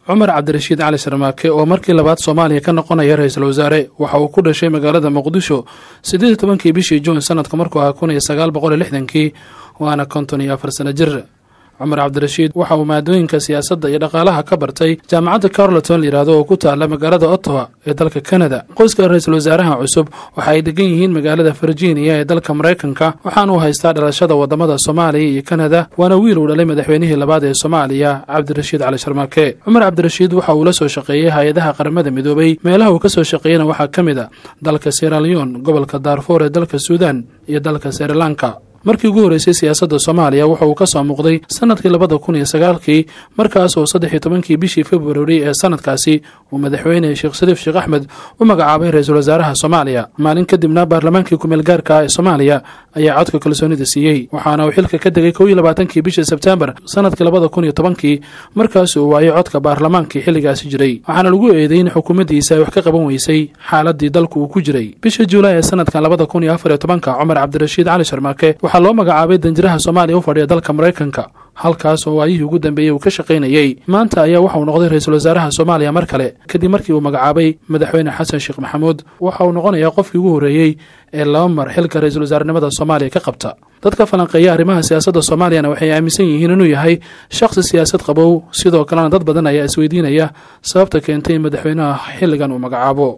cumar cabdirashiid cali sharmaake oo markii labaad Soomaaliya ka noqonaya ra'iisul wasaare waxa uu ku dhashay magaalada Muqdisho 18 bishii Juun sanadka markuu ahaa 1960 waana 54 sano jir. cumar cabdirashiid waxa uu maadooyinka siyaasadda iyo dhaqaalaha ka bartay jaamacadda Carleton liiraado oo ku taala magaalada Ottawa ee dalka Canada. qoyska ra'iisul wasaaraha cusub waxa ay degan yihiin magaalada Virginia ee dalka Mareykanka waxaana uu haystaa dhalashada wadamada Soomaaliya iyo Canada waana wiil u dhalay madaxweynihii labaad ee Soomaaliya Cabdirashiid Cali Sharmaake. cumar cabdirashiid waxa uu la soo shaqeeyay hay'adaha qaramada midoobay meelaha uu ka soo shaqeeyay waxa kamid ah dalka Sierra Leone, gobolka Darfur ee dalka Suudaan iyo dalka Sri Lanka. markii ugu horeysay siyaasadda Soomaaliya waxa uu ka soo muuqday sanadkii 2009 markaas oo 13 bishii February ee sanadkaasi uu madaxweyne Sheekh Shariif Sheekh Axmed u magacaabay ra'iisul wasaaraha Soomaaliya. maalin kadibna baarlamaankii ku meel gaarka ah ee Soomaaliya ayaa codka kalsoonida siiyay waxaana uu xilka ka degay 22 bishii September sanadkii 2010 markaas uu waayay codka baarlamaankii xilligaasi jiray waxaana lagu eedeeyay in xukuumaddiisa ay wax ka qaban weysay xaaladii dalku uu ku jiray. bishii Juulaay ee sanadkan 2014 cumar cabdirashiid cali sharmaake waxaa loo magacaabay danjiraha Soomaaliya u fadhiya dalka Mareykanka halkaas oo waayihii ugu dambeeyay uu ka shaqeynayay. maanta ayaa waxa uu noqday ra'iisul wasaaraha Soomaaliya mar kale kadib markii uu magacaabay madaxweyne Xasan Sheekh Maxamuud. waxa uu noqonayaa qofkii ugu horeeyay ee laba mar xilka ra'iisul wasaarenimada Soomaaliya ka qabta. dadka falanqeeya arrimaha siyaasadda Soomaaliyana waxay aaminsan yihiin inuu yahay shakhsi siyaasad qabow sidoo kalena dad badan ayaa isweydiinaya sababta keentay in madaxweynaha xilligan uu magacaabo.